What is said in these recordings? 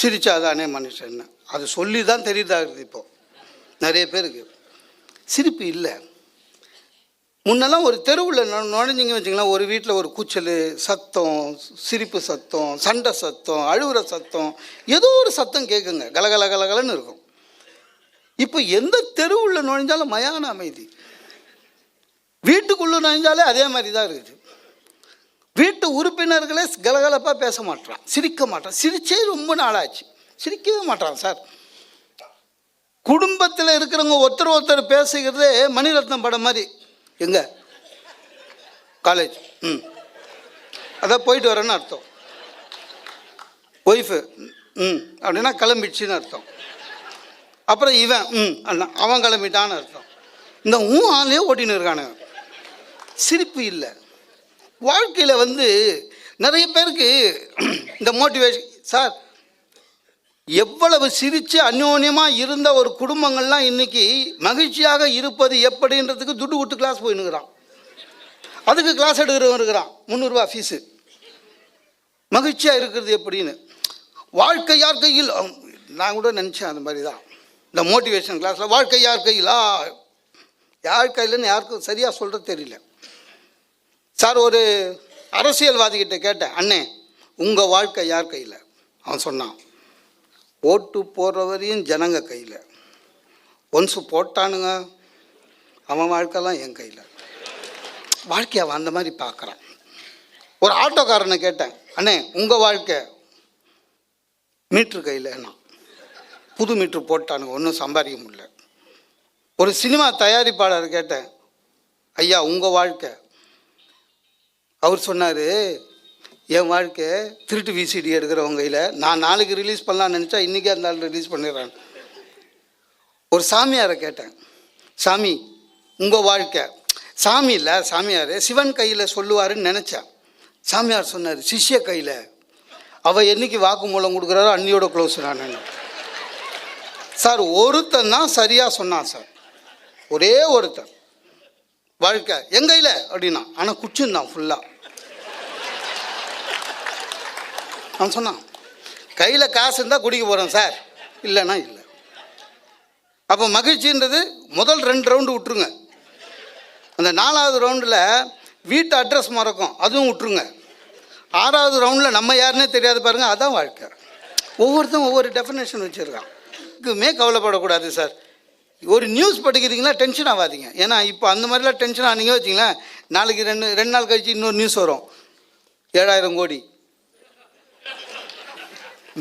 சிரிச்சாதானே மனுஷன், அது சொல்லி தான் தெரியுதாகுது இப்போது நிறைய பேருக்கு. சிரிப்பு இல்லை. முன்னெல்லாம் ஒரு தெருவில் நுழைஞ்சிங்க வச்சிங்களேன், ஒரு வீட்டில் ஒரு கூச்சல் சத்தம், சிரிப்பு சத்தம், சண்டை சத்தம், அழுகுற சத்தம், ஏதோ ஒரு சத்தம் கேட்குங்க, கலகல கலகலன்னு இருக்கும். இப்போ எந்த தெருவில் நுழைஞ்சாலும் மயான அமைதி. வீட்டுக்குள்ளே நுழைஞ்சாலே அதே மாதிரி தான் இருக்குது. வீட்டு உறுப்பினர்களே கலகலப்பாக பேச மாட்டான், சிரிக்க மாட்டான். சிரிச்சே ரொம்ப நாளாச்சு, சிரிக்கவே மாட்டான் சார். குடும்பத்தில் இருக்கிறவங்க ஒருத்தர் ஒருத்தர் பேசுகிறதே மணிரத்னம் படம் மாதிரி. எங்க காலேஜ், அதான் போயிட்டு வரேன்னு அர்த்தம். ஒய்ஃபு அப்படின்னா கிளம்பிடுச்சின்னு அர்த்தம். அப்புறம் இவன் அண்ணா அவன் கிளம்பிட்டான்னு அர்த்தம். இந்த ஆளையே ஓட்டின்னு இருக்கானுங்க. சிரிப்பு இல்லை. வாழ்க்கையில் நிறைய பேருக்கு இந்த மோட்டிவேஷன் சார், எவ்வளவு சிரித்து அந்யோன்யமாக இருந்த ஒரு குடும்பங்கள்லாம் இன்றைக்கி மகிழ்ச்சியாக இருப்பது எப்படின்றதுக்கு துட்டு விட்டு கிளாஸ் போயின்னுக்கிறான். அதுக்கு கிளாஸ் எடுக்கிறவன் இருக்கிறான், 300 ரூபா ஃபீஸு. மகிழ்ச்சியாக இருக்கிறது எப்படின்னு. வாழ்க்கை யார் கையில், நான் கூட நினச்சேன் அந்த மாதிரி தான் இந்த மோட்டிவேஷன் கிளாஸில். வாழ்க்கை யார் கையிலா, யார் கையிலன்னு யாருக்கும் சரியாக சொல்கிறது தெரியல சார். ஒரு அரசியல்வாதிகிட்ட கேட்டேன், அண்ணே உங்கள் வாழ்க்கை யார் கையில்? அவன் சொன்னான், ஓட்டு போடுறவரையும் ஜனங்க கையில், ஒன்ஸு போட்டானுங்க அவன் வாழ்க்கைலாம் என் கையில். வாழ்க்கையை அவன் அந்த மாதிரி பார்க்குறான். ஒரு ஆட்டோக்காரனை கேட்டேன், அண்ணே உங்கள் வாழ்க்கை? மீட்ரு கையில். நான் புது மீட்ரு போட்டானுங்க, ஒன்றும் சம்பாதிக்க முடியல. ஒரு சினிமா தயாரிப்பாளர் கேட்டேன், ஐயா உங்கள் வாழ்க்கை? அவர் சொன்னார், என் வாழ்க்கை திருட்டு விசிடி எடுக்கிறவங்க கையில். நான் நாளைக்கு ரிலீஸ் பண்ணலான்னு நினச்சா இன்றைக்கே அந்த நாள் ரிலீஸ் பண்ணிடுறான். ஒரு சாமியாரை கேட்டேன், சாமி உங்கள் வாழ்க்கை? சாமி இல்லை, சாமியார் சிவன் கையில் சொல்லுவாருன்னு நினச்சேன். சாமியார் சொன்னார், சிஷ்ய கையில். அவள் என்னைக்கு வாக்குமூலம் கொடுக்குறாரோ அன்னியோட க்ளோஸ் நான். சார் ஒருத்தன் தான் சரியாக சொன்னான் சார், ஒரே ஒருத்தன். வாழ்க்கை என் கையில் அப்படின்னா, ஆனால் குச்சிருந்தான் ஃபுல்லாக. அவன் சொன்னான், கையில் காசு இருந்தால் குடிக்க போகிறேன் சார், இல்லைன்னா இல்லை. அப்போ மகிழ்ச்சின்றது முதல் 2 ரவுண்டு விட்டுருங்க. அந்த 4வது ரவுண்டில் வீட்டு அட்ரஸ் மறக்கும், அதுவும் விட்டுருங்க. 6வது ரவுண்டில் நம்ம யாருன்னே தெரியாது பாருங்கள், அதுதான் வாழ்க்கை. ஒவ்வொருத்தரும் ஒவ்வொரு டெஃபினேஷன் வச்சுருக்கான். இதுக்குமே கவலைப்படக்கூடாது சார். ஒரு நியூஸ் படிக்கிறீங்களா, டென்ஷன் ஆகாதீங்க. ஏன்னா இப்போ அந்த மாதிரிலாம் டென்ஷன் ஆனீங்க வச்சிங்களேன், நாளைக்கு 2 நாள் கழிச்சு இன்னொரு நியூஸ் வரும், 7000 கோடி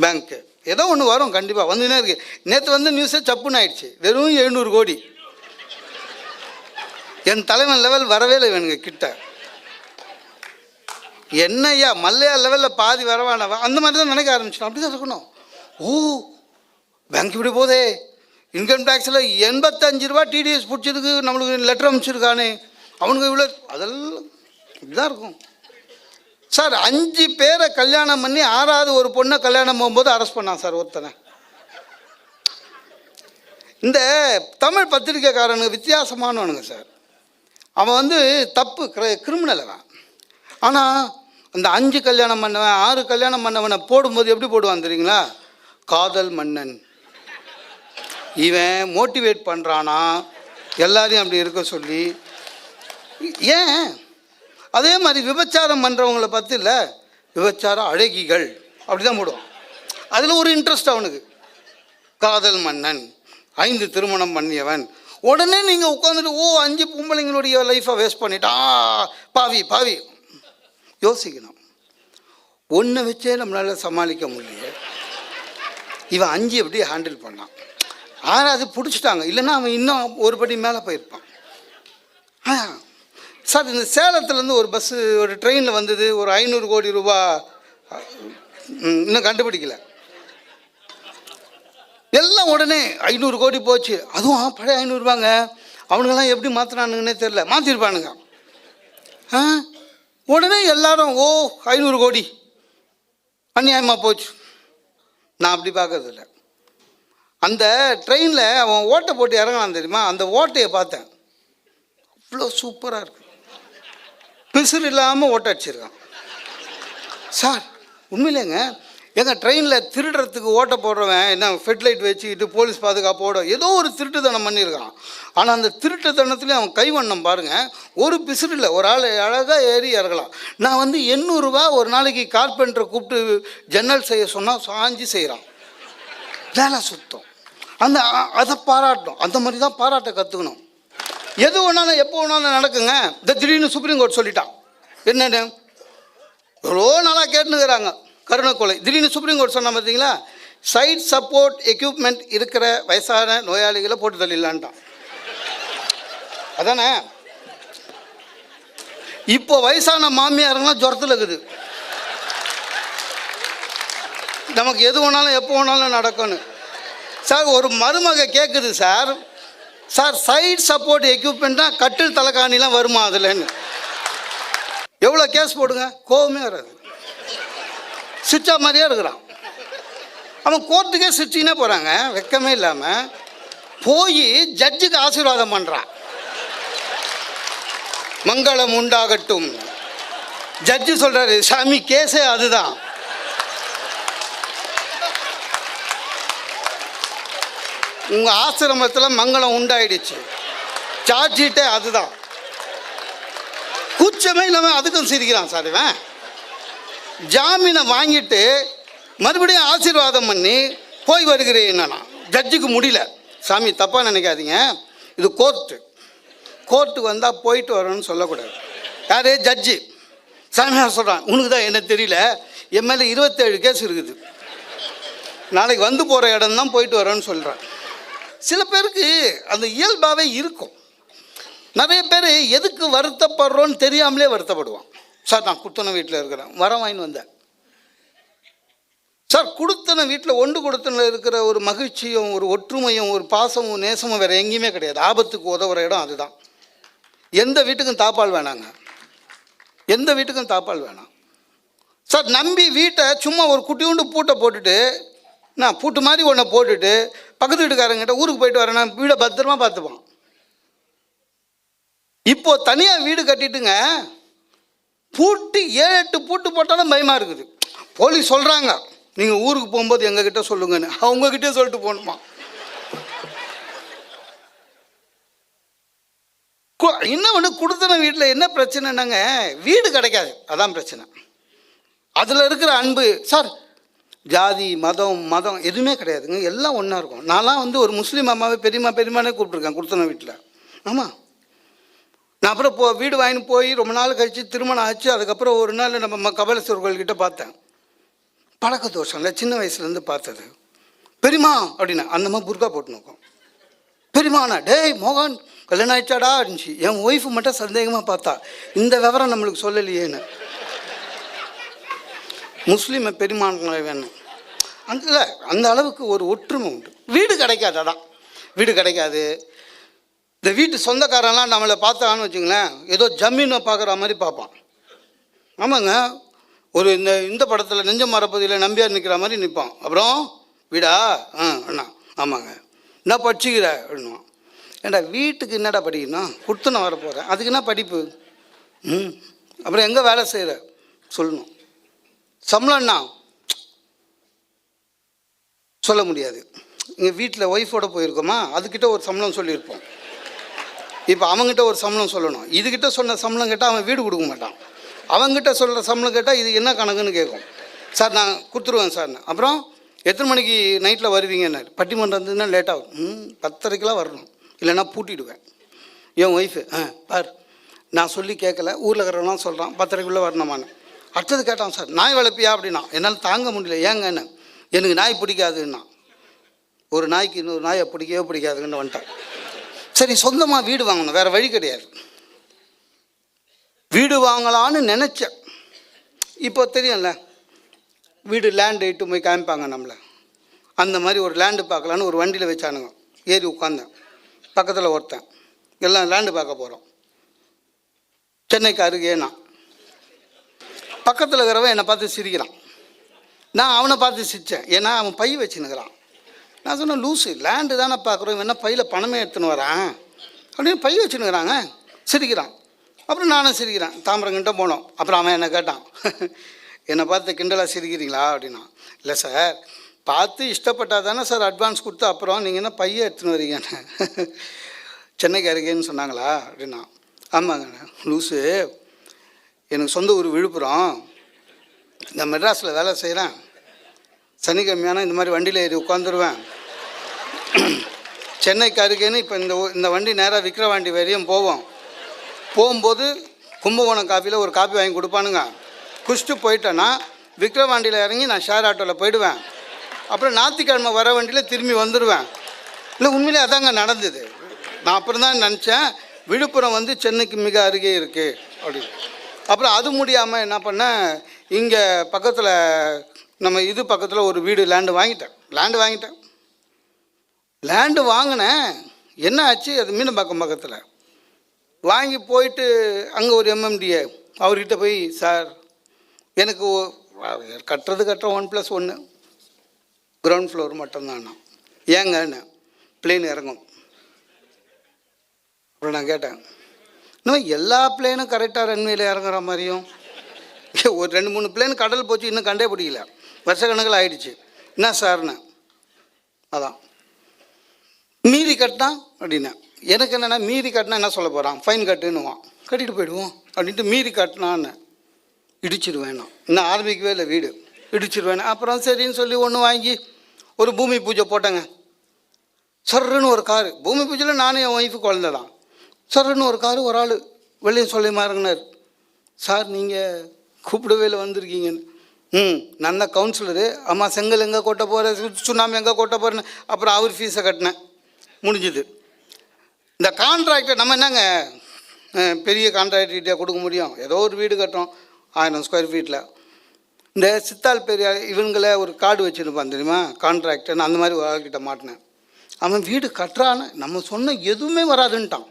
பேங்க்கு, ஏதோ ஒன்று வரும் கண்டிப்பாக வந்துன்னே இருக்குது. நேற்று நியூஸே சப்புன்னு ஆயிடுச்சு, வெறும் 700 கோடி. என் தலைவன் லெவல் வரவே இல்லை வேணுங்க கிட்ட. என்னையா மல்லையா லெவலில் பாதி வரவானவா, அந்த மாதிரி தான் நினைக்க ஆரம்பிச்சிடும். அப்படி தான் இருக்கணும். ஓ பேங்க் இப்படி போதே, இன்கம் டேக்ஸில் 85 ரூபா டிடிஎஸ் பிடிச்சதுக்கு நம்மளுக்கு லெட்டர் அனுப்பிச்சிருக்கானே, அவனுக்கு இவ்வளோ, அதெல்லாம் இப்படிதான் இருக்கும் சார். 5 பேரை கல்யாணம் பண்ணி 6வது ஒரு பொண்ணை கல்யாணம் போகும்போது அரெஸ்ட் பண்ணான் சார் ஒருத்தனை. இந்த தமிழ் பத்திரிக்கைக்காரனுக்கு வித்தியாசமானவனுங்க சார். அவன் தப்பு கிரிமினல் அவன். ஆனால் அந்த 5 கல்யாணம் பண்ணவன் 6 கல்யாணம் பண்ணவனை போடும்போது எப்படி போடுவான் தெரியுங்களா? காதல் மன்னன். இவன் மோட்டிவேட் பண்ணுறானா எல்லாரையும் அப்படி இருக்க சொல்லி. ஏன் அதே மாதிரி விபச்சாரம் பண்ணுறவங்கள பற்றி இல்லை, விபச்சார அழகிகள் அப்படி தான் போடுவான். அதில் ஒரு இன்ட்ரெஸ்ட் அவனுக்கு. காதல் மன்னன், 5 திருமணம் பண்ணியவன். உடனே நீங்கள் உட்காந்துட்டு 5 பொம்பளைங்களுடைய லைஃப்பை வேஸ்ட் பண்ணிட்டா பாவி பாவி. யோசிக்கணும். ஒன்றை வச்சே நம்மளால் சமாளிக்க முடியல. இவன் 5 எப்படி ஹேண்டில் பண்ணான்? 6வது பிடிச்சிட்டாங்க, இல்லைன்னா அவன் இன்னும் ஒரு படி மேலே போயிருப்பான். சார் இந்த சேலத்துலேருந்து ஒரு பஸ்ஸு ஒரு ட்ரெயினில் வந்தது, ஒரு 500 கோடி ரூபா இன்னும் கண்டுபிடிக்கல. எல்லாம் உடனே 500 கோடி போச்சு. அதுவும் பழைய 500 ரூபாங்க. அவனுங்கெல்லாம் எப்படி மாற்றினானுங்கன்னே தெரில, மாற்றிருப்பானுங்க. உடனே எல்லாரும் 500 கோடி அநியாயமாக போச்சு. நான் அப்படி பார்க்கறதில்ல. அந்த ட்ரெயினில் அவன் ஓட்டை போட்டு இறங்கினான் தெரியுமா? அந்த ஓட்டையை பார்த்தேன், அவ்வளோ சூப்பராக இருக்கு. பிசுறு இல்லாமல் ஓட்ட அடிச்சிருக்கான் சார். உண்மையிலேங்க எங்கள் ட்ரெயினில் திருடுறதுக்கு ஓட்ட போடுறவன் என்ன ஃபெட்லைட் வச்சுக்கிட்டு போலீஸ் பாதுகாப்போட ஏதோ ஒரு திருட்டுத்தனம் பண்ணியிருக்கான். ஆனால் அந்த திருட்டுத்தனத்துலேயும் அவன் கைவண்ணம் பாருங்கள், ஒரு பிசுறில் ஒரு ஆள் அழகாக ஏறி இறங்கலாம். நான் வந்து 800 ரூபா ஒரு நாளைக்கு கார்பெண்டரை கூப்பிட்டு ஜன்னல் செய்ய சொன்னால் சாஞ்சி செய்கிறான், வேலை சுத்தம். அதை பாராட்டணும். அந்த மாதிரி தான் பாராட்ட கற்றுக்கணும். எது வேணாலும் எப்போ வேணாலும் நடக்குங்க. இந்த திடீர்னு சுப்ரீம் கோர்ட் சொல்லிட்டான். என்னென்னு எவ்வளோ நாளாக கேட்டுனுக்கிறாங்க, கருணை கொலை. திடீர்னு சுப்ரீம் கோர்ட் சொன்னால் பார்த்தீங்களா, சைட் சப்போர்ட் எக்யூப்மெண்ட் இருக்கிற வயசான நோயாளிகளை போட்டு தள்ளிடலான்ட்டான். அதானே? இப்போ வயசான மாமியாருங்களாம் ஜுரத்தில் இருக்குது. நமக்கு எது வேணாலும் எப்போ வேணாலும் நடக்கணும். சார் ஒரு மருமக கேட்குது, சார் சைட் சப்போர்ட் எக்யூப்மெண்ட்னா கட்டில் தலைக்காணிலாம் வருமா அதுலன்னு. எவ்வளோ கேஸ் போடுங்க, கோவமே வராது. சிரிச்சா மாதிரியே இருக்கிறான். அவன் கோர்ட்டுக்கே சிரிச்சின்னே போகிறாங்க, வெக்கமே இல்லாமல் போய் ஜட்ஜுக்கு ஆசீர்வாதம் பண்ணுறான். மங்களம் உண்டாகட்டும். ஜட்ஜு சொல்கிறாரு, சாமி கேஸே அதுதான். உங்கள் ஆசிரமத்தில் மங்களம் உண்டாயிடுச்சு, சார்ஜ் ஷீட்டே அதுதான். கூச்சமே இல்லாமல் அதுக்கும் சிரிக்கிறான் சார் இவன். ஜாமீனை வாங்கிட்டு மறுபடியும் ஆசீர்வாதம் பண்ணி போய் வருகிறேன். என்னன்னா ஜட்ஜுக்கு முடியல, சாமி தப்பாக நினைக்காதீங்க, இது கோர்ட்டுக்கு வந்தால் போயிட்டு வரணும்னு சொல்லக்கூடாது. யார்? ஜட்ஜு. சாமியார் சொல்கிறான், உனக்கு தான் என்ன தெரியல, என் மேலே 27 கேஸ் இருக்குது, நாளைக்கு வந்து போகிற இடம் தான் போயிட்டு வரேன்னு சொல்கிறான். சில பேருக்கு அந்த இயல்பாகவே இருக்கும். நிறைய பேர் எதுக்கு வருத்தப்படுறோன்னு தெரியாமலே வருத்தப்படுவான். சார் நான் குடுத்தன வீட்டில் இருக்கிறேன், வரம் வாங்கின்னு வந்தேன். சார் குடுத்தன வீட்டில் ஒன்று குடுத்தனில் இருக்கிற ஒரு மகிழ்ச்சியும் ஒரு ஒற்றுமையும் ஒரு பாசமும் நேசமும் வேறு எங்கேயுமே கிடையாது. ஆபத்துக்கு உதவுற இடம் அதுதான். எந்த வீட்டுக்கும் தாப்பால் வேணாங்க, எந்த வீட்டுக்கும் தாப்பால் வேணாம். சார் நம்பி வீட்டை சும்மா ஒரு குட்டியோண்டு பூட்டை போட்டுட்டு, நான் பூட்டு மாதிரி ஒன்றை போட்டுட்டு பக்கத்து வீட்டுக்காரங்கிட்ட ஊருக்கு போயிட்டு வரேன், நான் வீடை பத்திரமா பார்த்துப்பான். இப்போ தனியாக வீடு கட்டிட்டுங்க, பூட்டு 7-8 பூட்டு போட்டாலும் பயமாக இருக்குது. போலீஸ் சொல்கிறாங்க, நீங்கள் ஊருக்கு போகும்போது எங்ககிட்ட சொல்லுங்கன்னு. அவங்ககிட்டே சொல்லிட்டு போகணுமா? இன்னும் ஒன்று, கொடுத்தன வீட்டில் என்ன பிரச்சனைனாங்க, வீடு கிடைக்காது, அதான் பிரச்சனை. அதில் இருக்கிற அன்பு சார், ஜாதி மதம் எதுவுமே கிடையாதுங்க, எல்லாம் ஒன்றா இருக்கும். நான்லாம் வந்து ஒரு முஸ்லீம் அம்மாவை பெரியம்மானே கூப்பிட்ருக்கேன் கொடுத்தன வீட்டில். ஆமாம், நான் அப்புறம் வீடு வாங்கின்னு போய் ரொம்ப நாள் கழித்து திருமணம் ஆச்சு. அதுக்கப்புறம் ஒரு நாள் நம்ம கபாலீஸ்வரர் கோயில்கிட்ட பார்த்தேன். பழக்க தோஷம் இல்லை, சின்ன வயசுலேருந்து பார்த்தது. பெரியமா அப்படின்னா அந்த மாதிரி புர்கா போட்டு நோக்கும். பெரியமாண்ணா, டேய் மோகன் கல்யாணம் ஆயிடுச்சாடா இருந்துச்சு. என் ஒய்ஃபு மட்டும் சந்தேகமாக பார்த்தா, இந்த விவரம் நம்மளுக்கு சொல்லலையேன்னு. முஸ்லீமை பெரியமானங்களை வேணும். அந்த அளவுக்கு ஒரு ஒற்றுமை உண்டு. வீடு கிடைக்காது, அதான் வீடு கிடைக்காது. இந்த வீட்டு சொந்தக்காரெல்லாம் நம்மளை பார்த்தான்னு வச்சுங்களேன், ஏதோ ஜமீனை பார்க்குற மாதிரி பார்ப்பான். ஆமாங்க, ஒரு இந்த படத்தில் நெஞ்சம் மரப்பதியில் நம்பியார் நிற்கிற மாதிரி நிற்பான். அப்புறம் வீடா? அண்ணா ஆமாங்க. என்ன படிச்சுக்கிற அப்படின்னுவான். ஏண்டா வீட்டுக்கு என்னடா படிக்கணும், கொடுத்து நான் வரப்போகிறேன், அதுக்கு என்ன படிப்பு? அப்புறம் எங்கே வேலை செய்கிற சொல்லணும். சம்பளம்னா சொல்ல முடியாது. இங்கே வீட்டில் ஒய்ஃபோடு போயிருக்கோமா, அதுக்கிட்ட ஒரு சம்பளம் சொல்லியிருப்போம். இப்போ அவங்ககிட்ட ஒரு சம்பளம் சொல்லணும். இதுக்கிட்ட சொன்ன சம்பளம் கேட்டால் அவன் வீடு கொடுக்க மாட்டான். அவங்ககிட்ட சொல்கிற சம்பளம் கேட்டால் இது என்ன கணக்குன்னு கேட்கும். சார் நான் கொடுத்துருவேன் சார். அப்புறம் எத்தனை மணிக்கு நைட்டில் வருவீங்கன்னு. பட்டிமன்றம் இருந்ததுன்னா லேட் ஆகும். 10:30 வரணும், இல்லைன்னா பூட்டிடுவேன். என் ஒய்ஃபு பார் நான் சொல்லி கேட்கல, ஊரில் இருக்கிறவங்களாம் சொல்கிறான் 10:30 வரணுமான்னு. அடுத்தது கேட்டான், சார் நாய் வளர்ப்பியா அப்படின்னா. என்னால் தாங்க முடியல. ஏங்கன்னு. எனக்கு நாய் பிடிக்காதுன்னா. ஒரு நாய்க்கு இன்னொரு நாயை பிடிக்கவே பிடிக்காதுன்னு வந்துட்டான். சரி சொந்தமாக வீடு வாங்கணும், வேறு வழி கிடையாது. வீடு வாங்கலான்னு நினச்சேன். இப்போ தெரியும்ல, வீடு லேண்டு இட்டு போய் காமிப்பாங்க நம்மளை. அந்த மாதிரி ஒரு லேண்டு பார்க்கலான்னு ஒரு வண்டியில் வச்சானுங்க. ஏறி உட்காந்தேன். பக்கத்தில் ஒருத்தன், எல்லாம் லேண்டு பார்க்க போகிறோம். சென்னைக்கு அருகே நான். பக்கத்தில் இருக்கிறவன் என்னை பார்த்து சிரிக்கிறான். நான் அவனை பார்த்து சிரித்தேன். ஏன்னா அவன் பை வச்சுன்னுக்கிறான். நான் சொன்னேன், லூஸு லேண்டு தானே பார்க்குறோம், என்ன பையில் பணமே எடுத்துன்னு வரான் அப்படின்னு பை வச்சுன்னுக்கிறாங்க. சிரிக்கிறான். அப்புறம் நானும் சிரிக்கிறேன். தாம்பரங்கிட்ட போனோம். அப்புறம் அவன் என்னை கேட்டான், என்னை பார்த்து கிண்டலாக சிரிக்கிறீங்களா அப்படின்னா. இல்லை சார், பார்த்து இஷ்டப்பட்டால் தானே சார் அட்வான்ஸ் கொடுத்து அப்புறம் நீங்கள் என்ன பையன் எடுத்துன்னு வரீங்கன்னு. சென்னைக்கு அருகேன்னு சொன்னாங்களா அப்படின்னா, ஆமாங்க லூஸு, எனக்கு சொந்த ஊர் விழுப்புரம், இந்த மெட்ராஸில் வேலை செய்கிறேன், சனிக்கிழமையான இந்த மாதிரி வண்டியில் ஏறி உட்காந்துருவேன். சென்னைக்கு அருகேன்னு இப்போ இந்த வண்டி நேராக விக்கிரவாண்டி வரையும் போகும்போது கும்பகோணம் காஃபியில் ஒரு காஃபி வாங்கி கொடுப்பானுங்க. குடிச்சிட்டு போயிட்டேன்னா விக்கிரவாண்டியில் இறங்கி நான் ஷேர் ஆட்டோவில் போயிடுவேன். அப்புறம் ஞாயிற்றுக்கிழமை வர வண்டியில் திரும்பி வந்துடுவேன். இல்லை உண்மையிலே அதாங்க நடந்தது. நான் அப்புறம் தான் நினச்சேன் விழுப்புரம் வந்து சென்னைக்கு மிக அருகே இருக்குது அப்படின்னு. அப்புறம் அது முடியாமல் என்ன பண்ணேன், இங்கே பக்கத்தில் நம்ம இது பக்கத்தில் ஒரு வீடு லேண்டு வாங்கினேன். என்ன ஆச்சு, அது மீனம்பாக்கம் பக்கத்தில் வாங்கி போயிட்டு அங்கே ஒரு எம்எம்டிஏ அவர்கிட்ட போய், சார் எனக்கு கட்டுற 1+1 கிரவுண்ட் ஃப்ளோர் மட்டும்தாண்ணா, ஏங்கன்னு பிளேன் இறங்கும். அப்புறம் நான் கேட்டேன், இன்னும் எல்லா பிளேனும் கரெக்டாக ரன்வேயில் இறங்குற மாதிரியும் ஒரு 2-3 பிளேன் கடல் போச்சு, இன்னும் கண்டே பிடிக்கல, வருஷக்கணக்கில் ஆகிடுச்சு, என்ன சார்ண்ணே. அதான் மீறி கட்டினா அப்படின்னா, எனக்கு என்னென்னா மீறி கட்டினா என்ன சொல்ல போகிறான், ஃபைன் கட்டுன்னுவான், கட்டிட்டு போயிடுவோம் அப்படின்ட்டு மீறி கட்டினான்னு இடிச்சிடுவேன். இன்னும் ஆரம்பிக்கவே இல்லை, வீடு இடிச்சிடுவேன். அப்புறம் சரின்னு சொல்லி ஒன்று வாங்கி ஒரு பூமி பூஜை போட்டேங்க. சர்ன்னு ஒரு காரு, பூமி பூஜையில் நானும் என் ஒய்ஃபு குழந்தை தான், சர்ன்னு ஒரு காரு, ஒரு ஆள் வெளியே சொல்லி மாறுங்கினார், சார் நீங்கள் கூப்பிடவே இல்லை வந்திருக்கீங்கன்னு. நான் தான் கவுன்சிலரு, அம்மா செங்கல் எங்கே கொட்ட போகிறேன், சுண்ணாம்பு எங்கே கொட்ட போகிறேன்னு. அப்புறம் அவர் ஃபீஸை கட்டினேன், முடிஞ்சுது. இந்த கான்ட்ராக்டை நம்ம என்னங்க பெரிய கான்ட்ராக்டர்கிட்ட கொடுக்க முடியும், ஏதோ ஒரு வீடு கட்டுறோம் 1000 ஸ்கொயர் ஃபீட்டில். இந்த சித்தால் பெரியார் இவங்களை ஒரு கார்டு வச்சுருப்பான் தெரியுமா, கான்ட்ராக்டர்னு, அந்த மாதிரி ஒரு ஆள்கிட்ட மாட்டினேன். அவன் வீடு கட்டுறான்னு நம்ம சொன்ன எதுவுமே வராதுன்ட்டான்,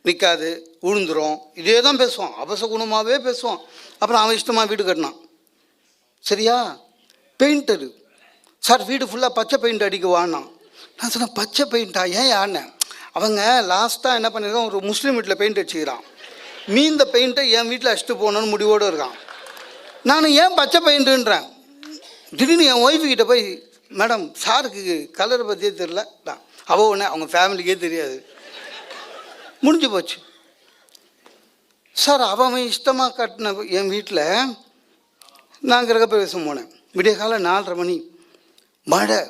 நிற்காது, விழுந்துரும், இதே தான் பேசுவான், அபசகுணமாகவே பேசுவான். அப்புறம் அவன் இஷ்டமாக வீடு கட்டினான். சரியா, பெயிண்டரு, சார் வீடு ஃபுல்லாக பச்சை பெயிண்ட் அடிக்குவான்னா. நான் சொன்னேன், பச்சை பெயிண்டா, ஏன் யாருன்னேன். அவங்க லாஸ்ட்டாக என்ன பண்ணியிருக்கான், ஒரு முஸ்லீம் வீட்டில் பெயிண்ட் அடிச்சுக்கிறான், மீந்த பெயிண்ட்டை என் வீட்டில் அடிச்சுட்டு போகணுன்னு முடிவோடு இருக்கான். நான் ஏன் பச்சை பெயிண்ட்டுன்றேன். திடீர்னு என் ஒய்ஃபுக்கிட்ட போய், மேடம் சாருக்கு கலரை பற்றியே தெரில தான், அவள் ஒன்று அவங்க ஃபேமிலிக்கே தெரியாது, முடிஞ்சு போச்சு. சார் அவன் இஷ்டமாக கட்டின என் வீட்டில் நான் கிரகப்பிரவேசம் போனேன், விடிய காலம் 4:30 மணி, மழை,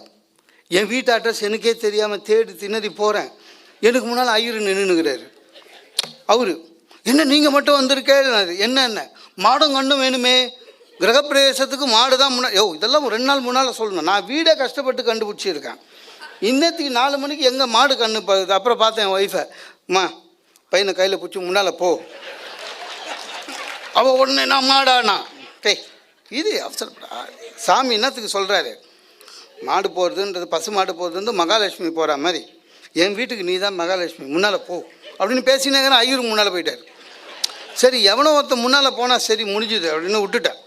என் வீட்டு அட்ரஸ் எனக்கே தெரியாமல் தேடி திணறி போகிறேன். எனக்கு முன்னால் ஐயரு நின்றுக்கிறாரு. அவரு, என்ன நீங்கள் மட்டும் வந்திருக்கே, என்ன மாடும் கண்டும் வேணுமே, கிரகப்பிரவேசத்துக்கு மாடு தான் இதெல்லாம் 2 நாள் 3 நாள் சொல்லணும், நான் வீடே கஷ்டப்பட்டு கண்டுபிடிச்சிருக்கேன். இன்னத்துக்கு 4 மணிக்கு எங்கே மாடு கண்ணு பார்க்குது. அப்புறம் பார்த்தேன் என் ஒய்ஃபை, அம்மா பையனை கையில் பிடிச்சி முன்னால் போ. அவள் உடனே நான் மாடானா, இது அவசரப்படா, சாமி என்னத்துக்கு சொல்கிறாரு, மாடு போகிறதுன்றது, பசு மாடு போகிறதுன்றது மகாலட்சுமி போகிற மாதிரி, என் வீட்டுக்கு நீ தான் மகாலட்சுமி, முன்னால் போ அப்படின்னு பேசினேங்கிற ஐயரு முன்னால் போயிட்டார். சரி எவனோ ஒருத்தன் முன்னால் போனால் சரி முடிஞ்சுது அப்படின்னு விட்டுட்டேன்.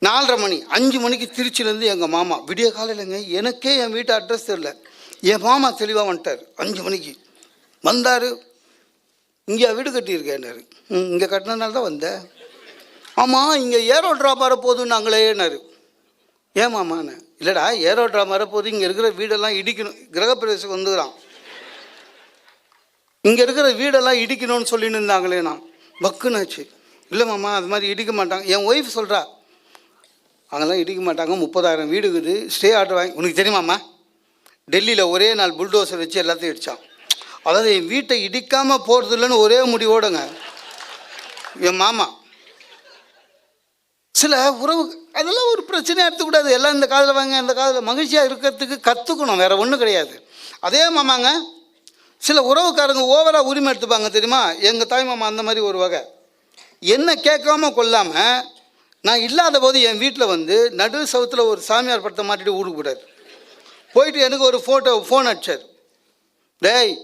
4:30 மணி, 5 மணிக்கு திருச்சியிலேருந்து எங்கள் மாமா, விடிய காலையிலங்க, எனக்கே என் வீட்டு அட்ரஸ் தெரில, என் மாமா தெளிவாக வந்துட்டார். 5 மணிக்கு வந்தார், இங்கே வீடு கட்டியிருக்கேன்னாரு. இங்கே கட்டினதுனால தான் வந்தேன். ஆமாம் இங்கே ஏரோ ட்ராப் வர போதுன்னாங்களேன்னாரு. ஏன் மாமான்னு, இல்லைடா ஏரோ ட்ராப் வரப்போது, இங்கே இருக்கிற வீடெல்லாம் இடிக்கணும், கிரகப்பிரவேசம் வந்துக்கிறான், இங்கே இருக்கிற வீடெல்லாம் இடிக்கணும்னு சொல்லின்னு இருந்தாங்களே. நான் பக்குனாச்சு, இல்லை மாமா அது மாதிரி இடிக்க மாட்டாங்க. என் ஒய்ஃப் சொல்கிறா, அங்கெல்லாம் இடிக்க மாட்டாங்க, 30,000 வீடு இருக்குது, ஸ்டே ஆர்டர் வாங்கி. உனக்கு தெரியுமாம்மா, டெல்லியில் ஒரே நாள் புல்டோசர் வச்சு எல்லாத்தையும் இடித்தான். அதாவது என் வீட்டை இடிக்காமல் போகிறது இல்லைன்னு ஒரே முடிவோடுங்க என் மாமா. சில உறவு அதெல்லாம் ஒரு பிரச்சனையாக எடுத்துக்கூடாது, எல்லாம் இந்த காதில் வாங்க இந்த காதில் மகிழ்ச்சியாக இருக்கிறதுக்கு கற்றுக்கணும், வேறு ஒன்றும் கிடையாது. அதே மாமாங்க, சில உறவுக்காரங்க ஓவராக உரிமை எடுத்துப்பாங்க தெரியுமா. எங்கள் தாய் மாமா அந்த மாதிரி ஒரு வகை, என்ன கேட்காம கொள்ளாமல் நான் இல்லாத போது என் வீட்டில் வந்து நடு சவுத்தில் ஒரு சாமியார் படத்தை மாட்டிட்டு ஊருக்கு போட்டார். போயிட்டு எனக்கு ஒரு ஃபோன் அடிச்சார், டேய்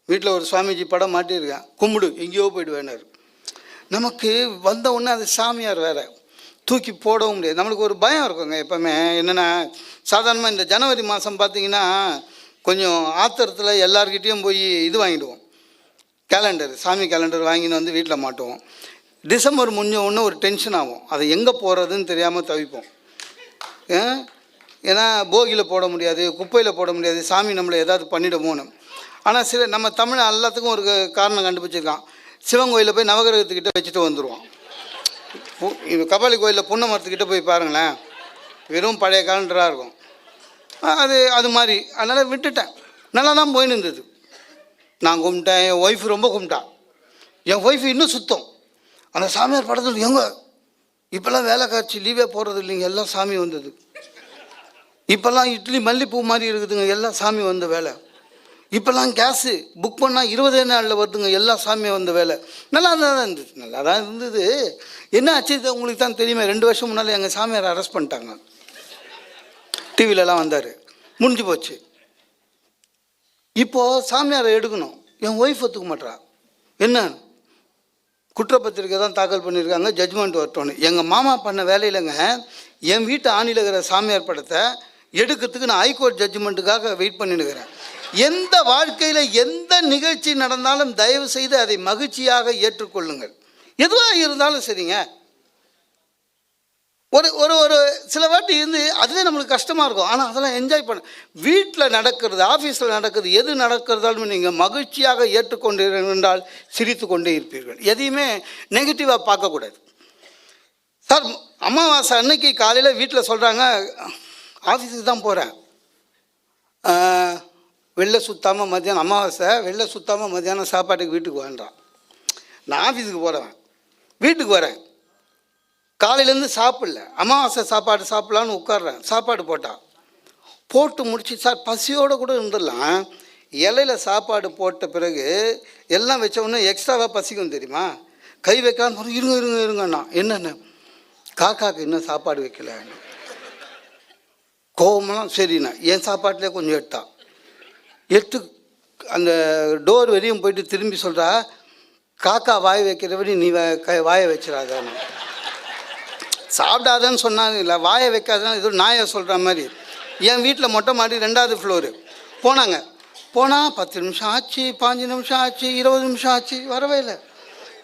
வீட்டில் ஒரு சுவாமிஜி படம் மாட்டியிருக்கேன், கும்பிடு, எங்கேயோ போய்டுவேனார். நமக்கு வந்த உடனே அது சாமியார் வேறு, தூக்கி போடவும் முடியாது, நம்மளுக்கு ஒரு பயம் இருக்குங்க எப்போவுமே. என்னென்னா சாதாரணமாக இந்த ஜனவரி மாதம் பார்த்திங்கன்னா கொஞ்சம் ஆத்திரத்தில் எல்லார்கிட்டேயும் போய் இது வாங்கிடுவோம், கேலண்டர், சாமி கேலண்டர் வாங்கின்னு வந்து வீட்டில் மாட்டுவோம். டிசம்பர் முடிஞ்ச உடனே ஒரு டென்ஷன் ஆகும், அதை எங்கே போகிறதுன்னு தெரியாமல் தவிப்போம். ஏன்னா போகியில் போட முடியாது, குப்பையில் போட முடியாது, சாமி நம்மளை ஏதாவது பண்ணிவிடுமோன்னு. ஆனால் சில நம்ம தமிழ் எல்லாத்துக்கும் ஒரு காரணம் கண்டுபிடிச்சிருக்கான். சிவன் கோயிலில் போய் நவகிரகத்துக்கிட்ட வச்சுட்டு வந்துடுவான். கபாலி கோயிலில் புன்ன மரத்துக்கிட்ட போய் பாருங்களேன், வெறும் பழைய காலண்டராக இருக்கும். அது மாதிரி அதனால் விட்டுட்டேன். நல்லா தான் போயின்னு இருந்தது. நான் கும்பிட்டேன், என் ஒய்ஃபு ரொம்ப கும்பிட்டான். என் ஒய்ஃபு இன்னும் சுத்தம். அந்த சாமியார் படத்தில் எங்கே இப்போல்லாம் வேலை காட்சி லீவே போடுறது இல்லைங்க, எல்லாம் சாமி வந்தது. இப்போல்லாம் இட்லி மல்லிப்பூ மாதிரி இருக்குதுங்க, எல்லாம் சாமி வந்த வேலை. இப்போல்லாம் கேஸு புக் பண்ணால் 20 நாளில் வருதுங்க, எல்லா சாமியும் வந்த வேலை. நல்லா தான் இருந்தது, நல்லா தான் இருந்தது. என்ன ஆச்சு உங்களுக்கு தான் தெரியுமே, 2 வருஷம் முன்னால் எங்கள் சாமியார் அரெஸ்ட் பண்ணிட்டாங்க. டிவிலலாம் வந்தார், முடிஞ்சு போச்சு. இப்போது சாமியாரை எடுக்கணும், என் ஒய்ஃப் ஒத்துக்க மாட்டா. என்ன குற்றப்பத்திரிக்கை தான் தாக்கல் பண்ணியிருக்காங்க, ஜட்ஜ்மெண்ட் வரட்டோன்னு. எங்கள் மாமா பண்ண வேலையிலங்க என் வீட்டு ஆணியில் இருக்கிற சாமியார் படத்தை எடுக்கிறதுக்கு நான் ஹைகோர்ட் ஜட்ஜ்மெண்ட்டுக்காக வெயிட் பண்ணிட்டுக்கிறேன். எந்த வாழ்க்கையில் எந்த நிகழ்ச்சி நடந்தாலும் தயவு செய்து அதை மகிழ்ச்சியாக ஏற்றுக்கொள்ளுங்கள். எதுவாக இருந்தாலும் சரிங்க. ஒரு ஒரு ஒரு சில வாட்டி இருந்து அதுவே நம்மளுக்கு கஷ்டமாக இருக்கும், ஆனால் அதெல்லாம் என்ஜாய் பண்ண. வீட்டில் நடக்கிறது, ஆஃபீஸில் நடக்கிறது, எது நடக்கிறதாலும் நீங்கள் மகிழ்ச்சியாக ஏற்றுக்கொண்டு இருந்தால் சிரித்து கொண்டே இருப்பீர்கள். எதையுமே நெகட்டிவாக பார்க்கக்கூடாது. சார் அமாவாசை அன்னைக்கு காலையில் வீட்டில் சொல்கிறாங்க, ஆஃபீஸுக்கு தான் போகிறேன், வெளில சுற்றாமல் மத்தியானம், அமாவாசை வெளில சுற்றாமல் மத்தியானம் சாப்பாட்டுக்கு வீட்டுக்கு வேண்டாம். நான் ஆஃபீஸுக்கு போகிறேன், வீட்டுக்கு வரேன், காலையிலேருந்து சாப்பிடல, அமாவாசை சாப்பாடு சாப்பிட்லான்னு உட்காடுறேன். சாப்பாடு போட்டு முடிச்சு சார் பசியோடு கூட இருந்துடலாம். இலையில் சாப்பாடு போட்ட பிறகு எல்லாம் வச்ச உடனே எக்ஸ்ட்ராவாக பசிக்கும் தெரியுமா, கை வைக்கான்னு இருங்கண்ணா. என்னென்ன காக்காவுக்கு இன்னும் சாப்பாடு வைக்கல, கோவமெல்லாம். சரிண்ணா என் சாப்பாட்டிலே கொஞ்சம் எடுத்து அந்த டோர் வரையும் போயிட்டு திரும்பி சொல்கிறா, காக்கா வாய் வைக்கிறபடி நீ வாயை வச்சிடாதான்னு. சாப்பிடாதன்னு சொன்னாங்க, இல்லை வாயை வைக்காதான் ஏதோ நாயை சொல்கிற மாதிரி. என் வீட்டில் மொட்டை மாடி 2வது ஃப்ளோரு. போனால் 10 நிமிஷம் ஆச்சு, 15 நிமிஷம் ஆச்சு, 20 நிமிஷம் ஆச்சு, வரவே இல்லை.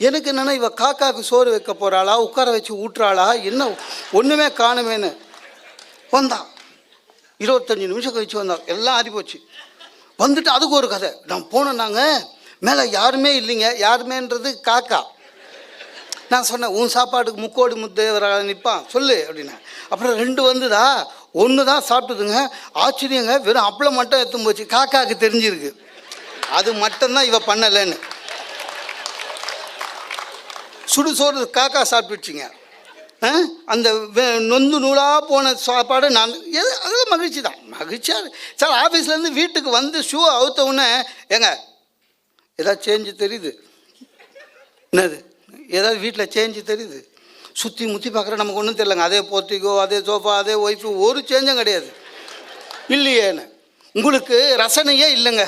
எனக்கு என்னென்னா இவள் காக்காவுக்கு சோறு வைக்க போகிறாளா, உட்கார வச்சு ஊட்டுறாளா, என்ன ஒன்றுமே காணுமேன்னு வந்தா. 25 நிமிஷம் கழிச்சு வந்தா, எல்லாம் ஆறி போச்சு. வந்துட்டு அதுக்கு ஒரு கதை. நான் போனேன்னாங்க, மேலே யாருமே இல்லைங்க. யாருமேன்றது காக்கா. நான் சொன்னேன், உன் சாப்பாட்டுக்கு முக்கோடி முத்தேவராக நிற்பான் சொல்லு அப்படின்னா. அப்புறம் 2 வந்துதா, 1 தான் சாப்பிட்டுதுங்க. ஆச்சரியங்க, வெறும் அப்பளம் மட்டும் எடுத்து போச்சு. காக்காவுக்கு தெரிஞ்சிருக்கு அது மட்டும்தான் இவ பண்ணலைன்னு. சுடுசோறு காக்கா சாப்பிட்டுச்சுங்க. அந்த நொந்து நூலாக போன சாப்பாடு நான் அதெல்லாம் மகிழ்ச்சி தான், மகிழ்ச்சியாக. சார் ஆஃபீஸ்லேருந்து வீட்டுக்கு வந்து ஷூ அவுத்த உடனே ஏங்க ஏதாவது சேஞ்சு தெரியுது, என்னது ஏதாவது வீட்டில் சேஞ்சு தெரியுது, சுற்றி முற்றி பார்க்குற நமக்கு ஒன்றும் தெரியலங்க. அதே போர்ட்டிகோ, அதே சோஃபா, அதே ஒய்ஃபு, ஒரு சேஞ்சும் கிடையாது. இல்லையேன்னு உங்களுக்கு ரசனையே இல்லைங்க.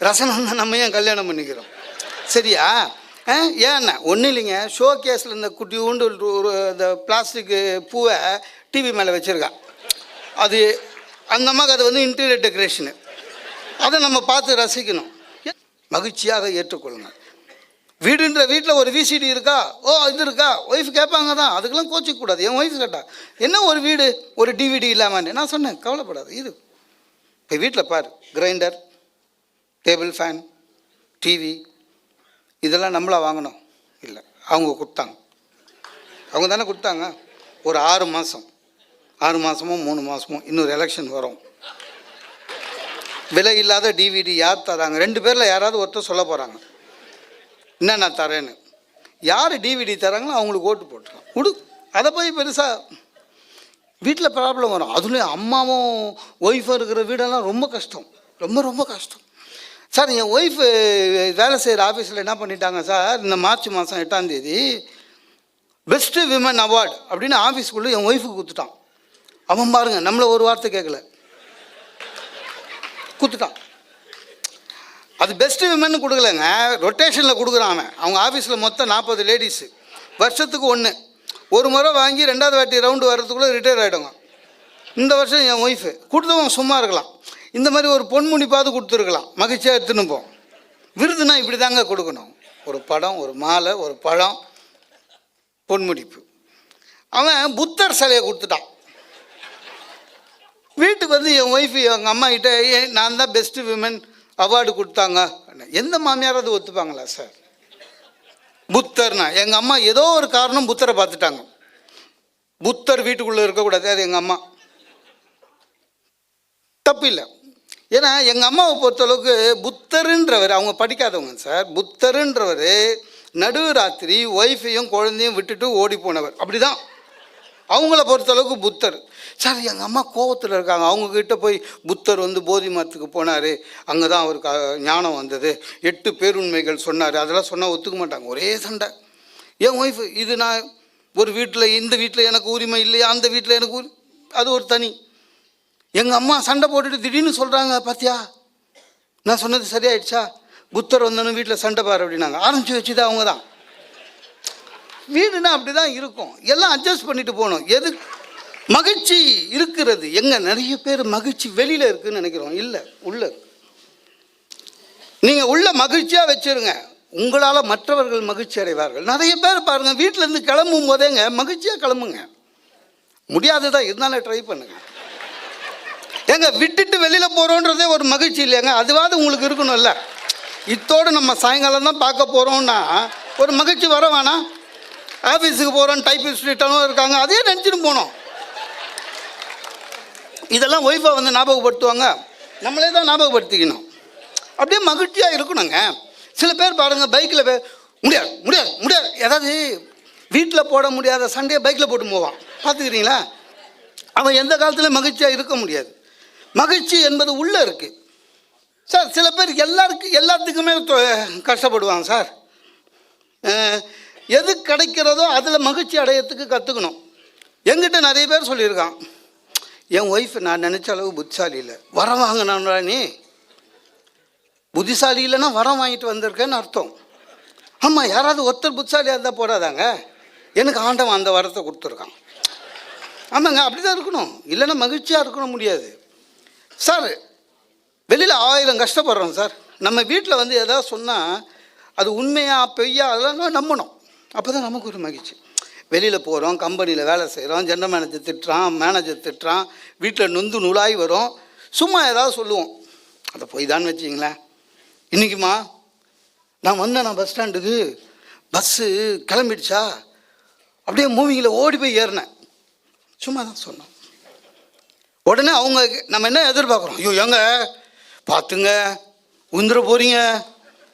ரசனை தான் நம்ம ஏன் கல்யாணம் பண்ணிக்கிறோம், சரியா? ஏன்னா ஒன்றும் இல்லைங்க, ஷோ கேஸில் இந்த குட்டி உண்டு ஒரு இந்த பிளாஸ்டிக்கு பூவை டிவி மேலே வச்சுருக்கா. அது அந்த அம்மாவுக்கு அது வந்து இன்டீரியர் டெக்கரேஷனு, அதை நம்ம பார்த்து ரசிக்கணும், மகிழ்ச்சியாக ஏற்றுக்கொள்ளுங்க. வீடுன்ற வீட்டில் ஒரு விசிடி இருக்கா, ஓ இது இருக்கா, ஒய்ஃப் கேட்பாங்க தான், அதுக்கெல்லாம் கோச்சிக்கக்கூடாது. என் ஒய்ஃப் கேட்டா என்ன ஒரு வீடு ஒரு டிவிடி இல்லாமல், நான் சொன்னேன் கவலைப்படாது. இது இப்போ வீட்டில் பாரு, கிரைண்டர், டேபிள் ஃபேன், டிவி, இதெல்லாம் நம்மளா வாங்கணும் இல்லை, அவங்க கொடுத்தாங்க. அவங்க தானே கொடுத்தாங்க. ஒரு 6 மாதமோ 3 மாதமோ இன்னொரு எலெக்ஷன் வரும், விலை இல்லாத டிவிடி யார் தராங்க? 2 பேரில் யாராவது ஒருத்தர் சொல்ல போகிறாங்க, என்ன நான் தரேன்னு. யார் டிவிடி தராங்களோ அவங்களுக்கு ஓட்டு போட்டுருக்கோம் கொடு. அதை போய் பெருசாக வீட்டில் ப்ராப்ளம் வரும். அதுலேயும் அம்மாவும் ஒய்ஃபும் இருக்கிற வீடெல்லாம் ரொம்ப கஷ்டம், ரொம்ப ரொம்ப கஷ்டம். சார் என் ஒய்ஃபு வேலை செய்கிற ஆஃபீஸில் என்ன பண்ணிட்டாங்க சார், இந்த மார்ச் மாதம் 8ஆம் தேதி பெஸ்ட்டு விமன் அவார்டு அப்படின்னு ஆஃபீஸ்க்குள்ளே என் ஒய்ஃபுக்கு கொடுத்துட்டான். அவன் பாருங்கள் நம்மளை ஒரு வார்த்தை கேட்கல, கொடுத்துட்டான். அது பெஸ்ட்டு விமன் கொடுக்கலங்க, ரொட்டேஷனில் கொடுக்குறான் அவன். அவங்க ஆஃபீஸில் மொத்தம் 40 லேடிஸு, வருஷத்துக்கு 1 ஒரு முறை வாங்கி 2வது வாட்டி ரவுண்டு வர்றதுக்குள்ளே ரிட்டையர் ஆகிடுங்க. இந்த வருஷம் என் ஒய்ஃபு கொடுத்தவன் சும்மா இருக்கலாம், இந்த மாதிரி ஒரு பொன்முடிப்பாவது கொடுத்துருக்கலாம், மகிழ்ச்சியாக எடுத்துன்னு போம். விருதுனா இப்படி தாங்க கொடுக்கணும், ஒரு படம், ஒரு மாலை, ஒரு பழம், பொன்முடிப்பு. அவன் புத்தர் சிலையை கொடுத்துட்டான். வீட்டுக்கு வந்து என் ஒய்ஃபு எங்கள் அம்மா கிட்ட நான் தான் பெஸ்ட்டு விமன் அவார்டு கொடுத்தாங்க. எந்த மாமியார் அது ஒத்துப்பாங்களா சார்? புத்தர்னா எங்கள் அம்மா ஏதோ ஒரு காரணம் புத்தரை பார்த்துட்டாங்க. புத்தர் வீட்டுக்குள்ளே இருக்கக்கூடாது, அது எங்கள் அம்மா. தப்பு இல்லை. ஏன்னா எங்கள் அம்மாவை பொறுத்தளவுக்கு புத்தருன்றவர், அவங்க படிக்காதவங்க சார், புத்தருன்றவர் நடுவு ராத்திரி ஒய்ஃபையும் குழந்தையும் விட்டுட்டு ஓடி போனவர். அப்படி தான் அவங்கள பொறுத்தளவுக்கு புத்தர். சார் எங்கள் அம்மா கோவத்தில் இருக்காங்க, அவங்கக்கிட்ட போய் புத்தர் வந்து போதி மரத்துக்கு போனார், அங்கே தான் அவருக்கு ஞானம் வந்தது, 8 பேருண்மைகள் சொன்னார், அதெல்லாம் சொன்னால் ஒத்துக்க மாட்டாங்க. ஒரே சண்டை. என் ஒய்ஃபு இது நான் ஒரு வீட்டில், இந்த வீட்டில் எனக்கு உரிமை இல்லையா, அந்த வீட்டில் எனக்கு அது ஒரு தனி. எங்கள் அம்மா சண்டை போட்டுட்டு திடீர்னு சொல்கிறாங்க, பார்த்தியா நான் சொன்னது சரியாயிடுச்சா, புத்தர் வந்தோன்னு வீட்டில் சண்டை பாரு அப்படின்னாங்க. ஆரம்பித்து வச்சுது அவங்க தான். வீடுனா அப்படி தான் இருக்கும், எல்லாம் அட்ஜஸ்ட் பண்ணிட்டு போகணும். எது மகிழ்ச்சி இருக்கிறது எங்கே? நிறைய பேர் மகிழ்ச்சி வெளியில் இருக்குதுன்னு நினைக்கிறோம். இல்லை, உள்ள. நீங்கள் உள்ள மகிழ்ச்சியாக வச்சுருங்க, உங்களால் மற்றவர்கள் மகிழ்ச்சி அடைவார்கள். நிறைய பேர் பாருங்கள், வீட்டிலேருந்து கிளம்பும் போதேங்க மகிழ்ச்சியாக கிளம்புங்க. முடியாது தான், இருந்தாலும் ட்ரை பண்ணுங்க. ஏங்க விட்டுட்டு வெளியில் போகிறோன்றதே ஒரு மகிழ்ச்சி இல்லையாங்க? அதுவாது உங்களுக்கு இருக்கணும்ல. இத்தோடு நம்ம சாயங்காலம் தான் பார்க்க போகிறோம்னா ஒரு மகிழ்ச்சி வர வேணாம்? ஆஃபீஸுக்கு போகிறோம், டைப்பிஸ்ட்டும் இருக்காங்க, அதே நினச்சிட்டு போனோம். இதெல்லாம் ஒய்ஃபை வந்து ஞாபகப்படுத்துவாங்க, நம்மளே தான் ஞாபகப்படுத்திக்கணும். அப்படியே மகிழ்ச்சியாக இருக்கணுங்க. சில பேர் பாருங்கள், பைக்கில் முடியாது முடியாது முடியாது, ஏதாவது வீட்டில் போட முடியாத சண்டையை பைக்கில் போட்டு போவான், பார்த்துக்கிறீங்களா? அவன் எந்த காலத்துலையும் மகிழ்ச்சியாக இருக்க முடியாது. மகிழ்ச்சி என்பது உள்ளே இருக்குது சார். சில பேர் எல்லாத்துக்குமே கஷ்டப்படுவாங்க சார். எது கிடைக்கிறதோ அதில் மகிழ்ச்சி அடையத்துக்கு கற்றுக்கணும். என்கிட்ட நிறைய பேர் சொல்லியிருக்கான், என் ஒய்ஃப் நான் நினச்ச அளவு புத்திசாலி இல்லை, வரம் வாங்கினான்டா நீ. புத்திசாலி இல்லைன்னா வரம் வாங்கிட்டு வந்திருக்கேன்னு அர்த்தம். ஆமாம், யாராவது ஒருத்தர் புத்திசாலியாக இருந்தால் போடாதாங்க, எனக்கு ஆண்டவன் அந்த வரத்தை கொடுத்துருக்கான். ஆமாங்க, அப்படி தான் இருக்கணும், இல்லைன்னா மகிழ்ச்சியாக இருக்கணும் முடியாது சார். வெளியில் 1000 கஷ்டப்படுறோம் சார். நம்ம வீட்டில் வந்து எதாவது சொன்னால் அது உண்மையா பொய்யா அதெல்லாம் நம்பணும், அப்போ தான் நமக்கு ஒரு மகிழ்ச்சி. வெளியில் போகிறோம், கம்பெனியில் வேலை செய்கிறோம், ஜெனரல் மேனேஜர் திட்டுறான், மேனேஜர் திட்டுறான், வீட்டில் நொந்து நூலாகி வரும், சும்மா ஏதாவது சொல்லுவோம், அதை போய் தான் வச்சிங்களேன். இன்றைக்குமா நான் வந்தேன் பஸ் ஸ்டாண்டுக்கு, பஸ்ஸு கிளம்பிடுச்சா, அப்படியே மூவிங்கில் ஓடி போய் ஏறினேன், சும்மா தான் சொன்னோம். உடனே அவங்க நம்ம என்ன எதிர்பார்க்குறோம், ஐயோ எங்க பார்த்துங்க உந்துர போகிறீங்க,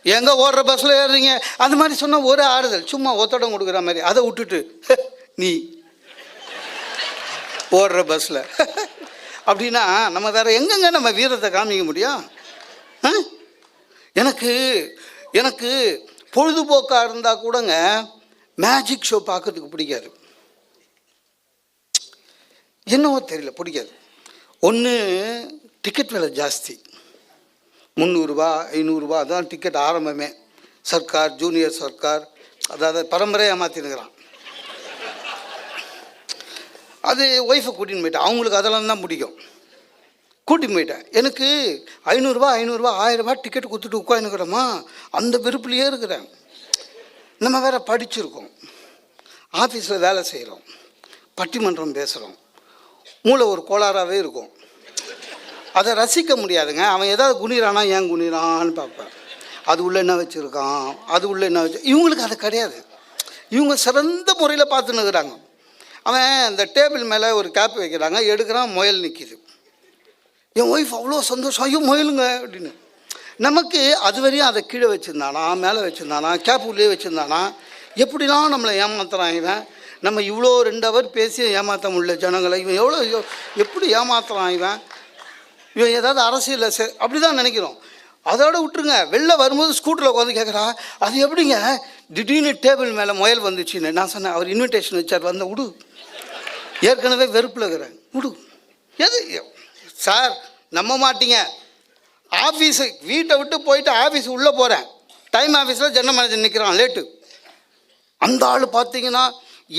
எங்கே ஓடுற பஸ்ஸில் ஏறுறீங்க, அந்த மாதிரி சொன்னால் ஒரு ஆறுதல், சும்மா ஒத்தடம் கொடுக்குற மாதிரி. அதை விட்டுட்டு நீ ஓடுற பஸ்ஸில் அப்படின்னா நம்ம வேறு எங்கெங்க நம்ம வீரத்தை காமிக்க முடியும்? எனக்கு பொழுதுபோக்காக இருந்தால் கூடங்க மேஜிக் ஷோ பார்க்கறதுக்கு பிடிக்காது, என்னவோ தெரியல பிடிக்காது. ஒன்று டிக்கெட் விலை ஜாஸ்தி, 300 ரூபா 500 ரூபா தான் டிக்கெட் ஆரம்பமே. சர்க்கார், ஜூனியர் சர்க்கார், அதாவது பரம்பரையாக மாற்றினுக்கிறான். அது ஒய்ஃபை கூட்டின்னு போயிட்டேன், அவங்களுக்கு அதெல்லாம் தான் பிடிக்கும், கூட்டின்னு போயிட்டேன். எனக்கு 500 ரூபா 1000 ரூபா டிக்கெட் கொடுத்துட்டு உட்காந்துக்கிறோமா, அந்த வெறுப்புலையே இருக்கிறேன். நம்ம வேறு படிச்சிருக்கோம், ஆஃபீஸில் வேலை செய்கிறோம், பட்டிமன்றம் பேசுகிறோம், மூளை ஒரு கோளாறாகவே இருக்கும், அதை ரசிக்க முடியாதுங்க. அவன் ஏதாவது குனிறானா, ஏன் குனிறான்னு பார்ப்பேன், அது உள்ளே என்ன வச்சுருக்கான், அது உள்ளே என்ன வச்சு. இவங்களுக்கு அது கிடையாது, இவங்க சிறந்த முறையில் பார்த்துன்னு இருக்கிறாங்க. அவன் இந்த டேபிள் மேலே ஒரு கேப் வைக்கிறாங்க, எடுக்கிறான், முயல் நிற்கிது. என் ஒய்ஃப் அவ்வளோ சந்தோஷம், ஐயோ முயலுங்க அப்படின்னு. நமக்கு அது வரையும் அதை கீழே வச்சுருந்தானா, மேலே வச்சுருந்தானா, கேப் உள்ளே வச்சுருந்தானா, எப்படிலாம் நம்மளை ஏமாத்துறான் இவன். நம்ம இவ்வளோ 2 ஹவர் பேசி ஏமாற்ற முடியல ஜனங்களை, இவன் எவ்வளோ எப்படி ஏமாத்துறான் இவன் ஏதாவது அரசியலில் அப்படி தான் நினைக்கிறோம். அதோட விட்டுருங்க. வெளில வரும்போது ஸ்கூட்டரில் உட்காந்து கேட்குறா, அது எப்படிங்க திடீர்னு டேபிள் மேலே முயல் வந்துச்சுன்னு. நான் சொன்னேன், அவர் இன்விடேஷன் வச்சார், வந்த விடு, ஏற்கனவே வெறுப்பில் இருக்கிறேன், விடு. எது சார் நம்ப மாட்டீங்க, ஆஃபீஸு வீட்டை விட்டு போயிட்டு ஆஃபீஸ் உள்ளே போகிறேன், டைம் ஆஃபீஸில் ஜெனரல் மேனேஜர் நிற்கிறான் லேட்டு. அந்த ஆள் பார்த்தீங்கன்னா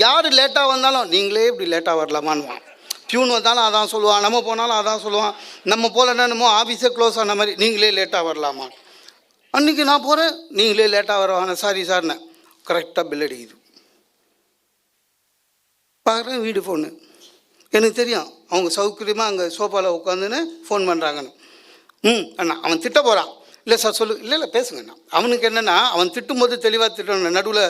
யார் லேட்டாக வந்தாலும் நீங்களே இப்படி லேட்டாக வரலாமான்வான், பியூன் வந்தாலும் அதான் சொல்லுவான், நம்ம போனாலும் அதான் சொல்லுவான், நம்ம போகலன்னா நம்ம ஆஃபீஸே க்ளோஸ் ஆன மாதிரி, நீங்களே லேட்டாக வரலாமா. அன்றைக்கி நான் போகிறேன், நீங்களே லேட்டாக வருவாங்க, சாரி சார்னு. கரெக்டாக பில் அடிக்குது, பார்க்குறேன் வீடு ஃபோனு, எனக்கு தெரியும் அவங்க சௌகரியமாக அங்கே சோஃபாவில் உட்காந்துன்னு ஃபோன் பண்ணுறாங்கன்னு. அண்ணா அவன் திட்ட போகிறான். இல்லை சார் சொல்லு. இல்லை பேசுங்கண்ணா. அவனுக்கு என்னென்னா அவன் திட்டும்போது தெளிவாக திட்டணும், நடுவில்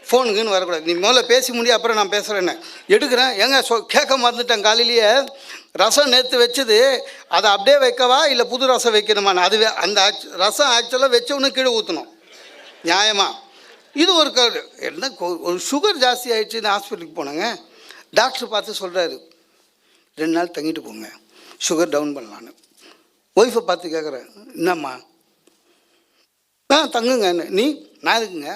ஃபோனுக்குன்னு வரக்கூடாது. நீ முதல்ல பேசி முடியும், அப்புறம் நான் பேசுகிறேன்னு எடுக்கிறேன். ஏங்க கேட்க மறந்துட்டேன், காலையிலேயே ரசம் நேற்று வச்சது அதை அப்படியே வைக்கவா இல்லை புது ரசம் வைக்கணுமான்னு. அதுவே அந்த ரசம் ஆக்சுவலாக வச்சவனு கீழே ஊற்றணும் நியாயமாக. இது ஒரு என்ன ஒரு சுகர் ஜாஸ்தி ஆகிடுச்சின்னு ஹாஸ்பிட்டலுக்கு போனாங்க. டாக்டர் பார்த்து சொல்கிறாரு 2 நாள் தங்கிட்டு போங்க, சுகர் டவுன் பண்ணலான்னு. ஒய்ஃபை பார்த்து கேட்குறேன், என்னம்மா தங்குங்க. நீ நான் இருக்குங்க.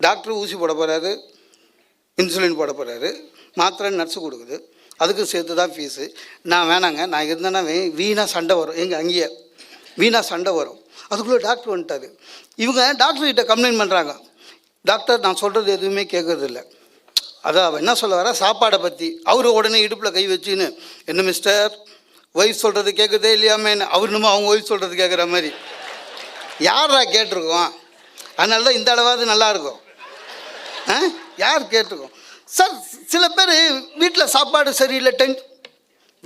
டாக்டர் ஊசி போட போகிறாரு, இன்சுலின் போட போகிறாரு, மாத்திரை நர்ஸு கொடுக்குது, அதுக்கு சேர்த்து தான் ஃபீஸு. நான் வேணாங்க, நான் இருந்தேன்னா வீணாக சண்டை வரும், எங்கள் அங்கேயே வீணாக சண்டை வரும். அதுக்குள்ளே டாக்டர் வந்துட்டார். இவங்க டாக்டர்கிட்ட கம்ப்ளைண்ட் பண்ணுறாங்க, டாக்டர் நான் சொல்கிறது எதுவுமே கேட்குறதில்ல. அதான் அவன் என்ன சொல்ல வர சாப்பாடை பற்றி. அவர் உடனே இடுப்பில் கை வச்சுன்னு, என்ன மிஸ்டர் ஒய்ஃப் சொல்கிறது கேட்குறதே இல்லையாமேன்னு. அவர் இன்னமும் அவங்க ஒய்ஃப் சொல்கிறது கேட்குற மாதிரி. யாரா கேட்டிருக்கோம்? அதனால தான் இந்த அளவாவது நல்லாயிருக்கும். யார் கேட்டிருக்கோம் சார்? சில பேர் வீட்டில் சாப்பாடு சரியில்லை,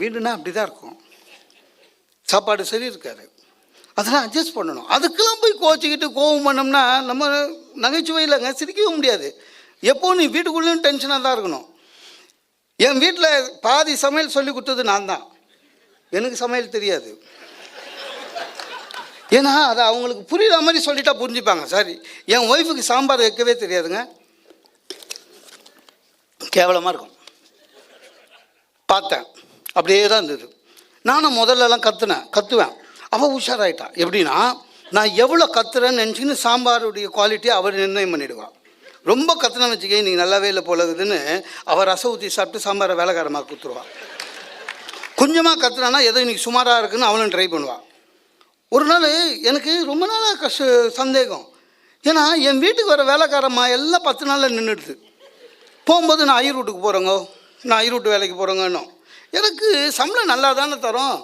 வீடுனா அப்படி தான் இருக்கும், சாப்பாடு சரி இருக்காது, அதெல்லாம் அட்ஜஸ்ட் பண்ணணும். அதுக்கெல்லாம் போய் கோச்சிக்கிட்டு கோவம் பண்ணோம்னா நம்ம நகைச்சுவை இல்லைங்க, சிரிக்கவும் முடியாது. எப்போது நீ வீட்டுக்குள்ளேயும் டென்ஷனாக தான் இருக்கணும். என் வீட்டில் பாதி சமையல் சொல்லி கொடுத்தது நான் தான். எனக்கு சமையல் தெரியாது. ஏன்னா அதை அவங்களுக்கு புரியுற மாதிரி சொல்லிட்டா புரிஞ்சுப்பாங்க. சரி, என் ஒய்ஃபுக்கு சாம்பார் வைக்கவே தெரியாதுங்க, கேவலமாக இருக்கும். பார்த்தேன், அப்படியே தான் இருந்தது. நானும் முதல்லலாம் கற்றுவேன். அவள் உஷாராயிட்டான். எப்படின்னா நான் எவ்வளோ கத்துறேன்னு நினச்சின்னு சாம்பாருடைய குவாலிட்டியை அவர் நிர்ணயம் பண்ணிவிடுவாள். ரொம்ப கத்துனேன்னு வச்சுக்க, நீங்கள் நல்லாவே இல்லை போலகுதுன்னு அவர் ரசம் ஊற்றி சாப்பிட்டு சாம்பாரை வேலைக்காரமாக கொடுத்துருவாள். கொஞ்சமாக கத்துனானா ஏதோ இன்றைக்கி சுமாராக இருக்குன்னு அவளும் ட்ரை பண்ணுவாள். ஒரு நாள் எனக்கு ரொம்ப நாளாக சந்தேகம். ஏன்னா என் வீட்டுக்கு வர வேலைக்காரம்மா எல்லாம் 10 நாளில் நின்றுடுது. போகும்போது நான் ஐயர் வீட்டுக்கு போகிறேங்க, நான் ஐயர் வீட்டு வேலைக்கு போகிறேங்கன்னு. எனக்கு சம்பளம் நல்லா தானே தரோம்,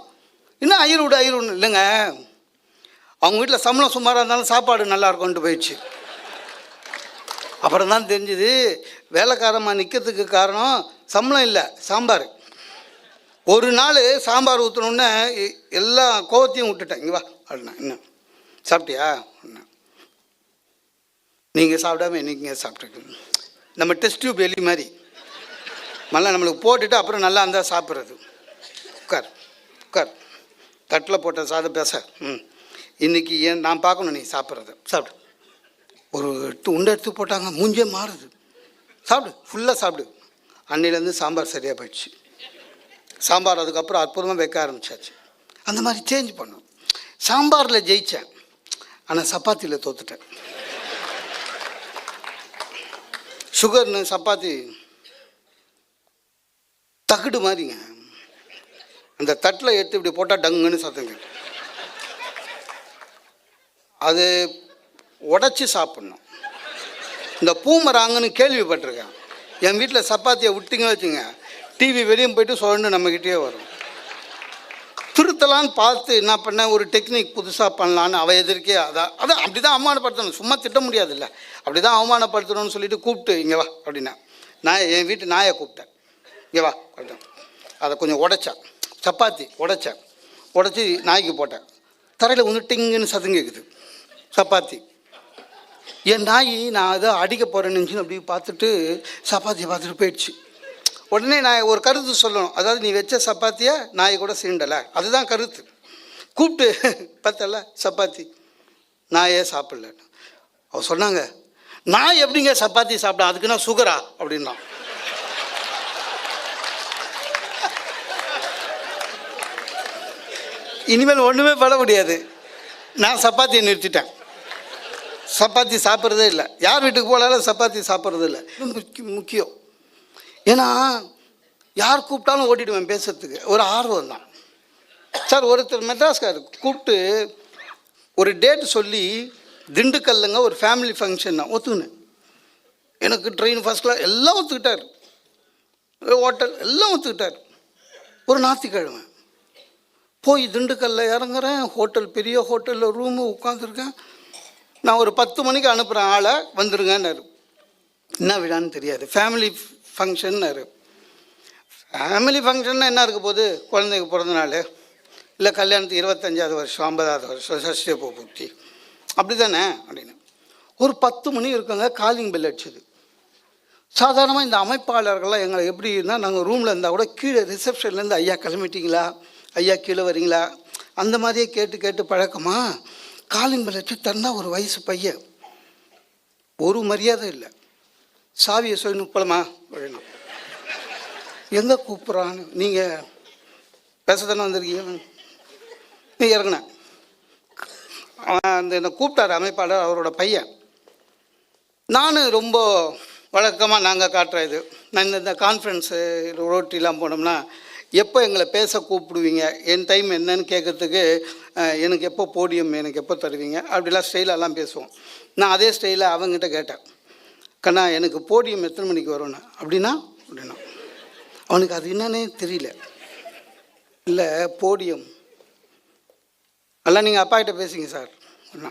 இன்னும் ஐயர் வீடு இல்லைங்க. அவங்க வீட்டில் சம்பளம் சுமாராக இருந்தாலும் சாப்பாடு நல்லா இருக்கும்ன்ட்டு போயிடுச்சு. அப்புறம் தான் தெரிஞ்சுது வேலைக்காரமாக நிற்கிறதுக்கு காரணம் சம்பளம் இல்லை, சாம்பார். ஒரு நாள் சாம்பார் ஊற்றணுன்னே எல்லா கோவத்தையும் விட்டுட்டேன். இங்கே வா அப்படின்னா, என்ன சாப்பிட்டியா? நீங்கள் சாப்பிடாம என்னைக்குங்க சாப்பிட்ருக்கீங்க? நம்ம டெஸ்ட் டியூப் எலி மாதிரி நல்லா நம்மளுக்கு போட்டுட்டு அப்புறம் நல்லா இருந்தால் சாப்பிட்றது. உட்கார் தட்டில் போட்ட சாதம் பேச. இன்றைக்கி ஏன் நான் பார்க்கணும் நீ சாப்பிட்றத. சாப்பிடு. ஒரு உண்டை எடுத்து போட்டாங்க, மூஞ்சே மாறுது. சாப்பிடு, ஃபுல்லாக சாப்பிடு. அன்னையிலேருந்து சாம்பார் சரியாக போயிடுச்சு. சாம்பார் அதுக்கப்புறம் அற்புதமாக வைக்க ஆரம்பிச்சாச்சு. அந்த மாதிரி சேஞ்ச் பண்ணோம். சாம்பாரில் ஜெயித்தேன், ஆனால் சப்பாத்தியில் தோத்துட்டேன். சுகர்னு சப்பாத்தி தகுடு மாதிரிங்க. அந்த தட்டில் எடுத்து இப்படி போட்டால் டங்குன்னு சத்தங்க. அது உடச்சி சாப்பிட்ணும். இந்த பூமராங்கன்னு கேள்விப்பட்டிருக்கேன். என் வீட்டில் சப்பாத்தியை விட்டிங்கன்னு வச்சுங்க, டிவி வெளியே போய்ட்டு சொல்லணும் நம்மக்கிட்டே வரும். திருத்தலான்னு பார்த்து என்ன பண்ண, ஒரு டெக்னிக் புதுசாக பண்ணலான்னு அவள் எதிர்க்கே அதான் அப்படி தான் அவமானப்படுத்தணும், சும்மா திட்ட முடியாதுல்ல, அப்படி தான் அவமானப்படுத்தணும்னு சொல்லிட்டு கூப்பிட்டு இங்கே வா அப்படின்னா, நான் என் வீட்டு நாயை கூப்பிட்டேன், இங்கே வா அப்படின். அதை கொஞ்சம் உடைச்சேன், சப்பாத்தி உடச்சி நாய்க்கு போட்டேன். தரையில் உன்னிட்டிங்கன்னு சத்தம் கேட்குது. சப்பாத்தி என் நாய் நான் அதை அடிக்க போகிறேன்னு நினச்சின்னு அப்படி பார்த்துட்டு சப்பாத்தியை பார்த்துட்டு போயிடுச்சு. உடனே நான் ஒரு கருத்து சொல்லணும், அதாவது நீ வச்ச சப்பாத்தியை நாய் கூட சீண்டலை, அதுதான் கருத்து. கூப்பிட்டு பார்த்தல சப்பாத்தி, நாயே சாப்பிடல. அவ சொன்னாங்க, நாய் எப்படிங்க சப்பாத்தி சாப்பிட, அதுக்குன்னா சுகரா அப்படின்னா. இனிமேல் ஒன்றுமே பண்ண முடியாது. நான் சப்பாத்தியை நிறுத்திட்டேன். சப்பாத்தி சாப்பிட்றதே இல்லை. யார் வீட்டுக்கு போனாலும் சப்பாத்தி சாப்பிட்றது இல்லை. முக்கியம். ஏன்னா யார் கூப்பிட்டாலும் ஓட்டிடுவேன் பேசுறதுக்கு, ஒரு ஆர்வம் தான். சார் ஒருத்தர் மெட்ராஸ்கார் கூப்பிட்டு ஒரு டேட் சொல்லி, திண்டுக்கல்லுங்க ஒரு ஃபேமிலி ஃபங்க்ஷன் தான், ஒத்துக்கினேன். எனக்கு ட்ரெயின் ஃபர்ஸ்ட் கிளாஸ் எல்லாம் ஒத்துக்கிட்டார், ஹோட்டல் எல்லாம் ஒத்துக்கிட்டார். ஒரு ஞாயிற்றுக்கிழமை போய் திண்டுக்கல்ல இறங்குறேன். ஹோட்டல், பெரிய ஹோட்டலில் ரூமு உட்காந்துருக்கேன். நான் ஒரு 10 மணிக்கு அனுப்புகிறேன் ஆளை, வந்துருங்கன்னாரு. என்ன விழான்னு தெரியாது, ஃபேமிலி ஃபங்க்ஷன்னாரு. ஃபேமிலி ஃபங்க்ஷன்னா என்ன இருக்க போகுது? குழந்தைக்கு பிறந்த நாள், இல்லை கல்யாணத்துக்கு 25வது வருஷம், 50வது வருஷம், சஷ்டி பூர்த்தி, அப்படி தானே அப்படின்னு. ஒரு 10 மணி இருக்குங்க, காலிங் பெல் அடிச்சுது. சாதாரணமாக இந்த அமைப்பாளர்கள்லாம் எங்களை எப்படி இருந்தால், நாங்கள் ரூமில் இருந்தால் கூட கீழே ரிசப்ஷன்லேருந்து ஐயா கிளம்பிட்டீங்களா, ஐயா கீழே வரீங்களா, அந்த மாதிரியே கேட்டு கேட்டு பழக்கமா. காலிங் பெல் அடிச்சு தந்தால் ஒரு வயசு பையன், ஒரு மரியாதை இல்லை. சாவியை சொல்லி போலமா அப்படின்னா, எங்கே கூப்பிட்றான்னு, நீங்கள் பேச தானே வந்திருக்கீங்க, நீங்கள் இறங்கினேன். அந்த என்னை கூப்பிட்டார் அமைப்பாளர், அவரோட பையன். நான் ரொம்ப வழக்கமாக நாங்கள் காட்டுற இது, நான் இந்த கான்ஃபரன்ஸு ரோட்டிலாம் போனோம்னா எப்போ எங்களை பேச கூப்பிடுவீங்க, என் டைம் என்னன்னு கேட்குறதுக்கு, எனக்கு எப்போ போடியம் எனக்கு எப்போ தருவீங்க, அப்படிலாம் ஸ்டைலெல்லாம் பேசுவோம். நான் அதே ஸ்டைலில் அவங்ககிட்ட கேட்டேன், கண்ணா எனக்கு போடியம் எத்தனை மணிக்கு வரும்ண்ணா அப்படின்னா. அவனுக்கு அது என்னன்னே தெரியல. இல்லை போடியம் எல்லாம் நீங்கள் அப்பாக்கிட்ட பேசுங்க சார் அப்படின்னா.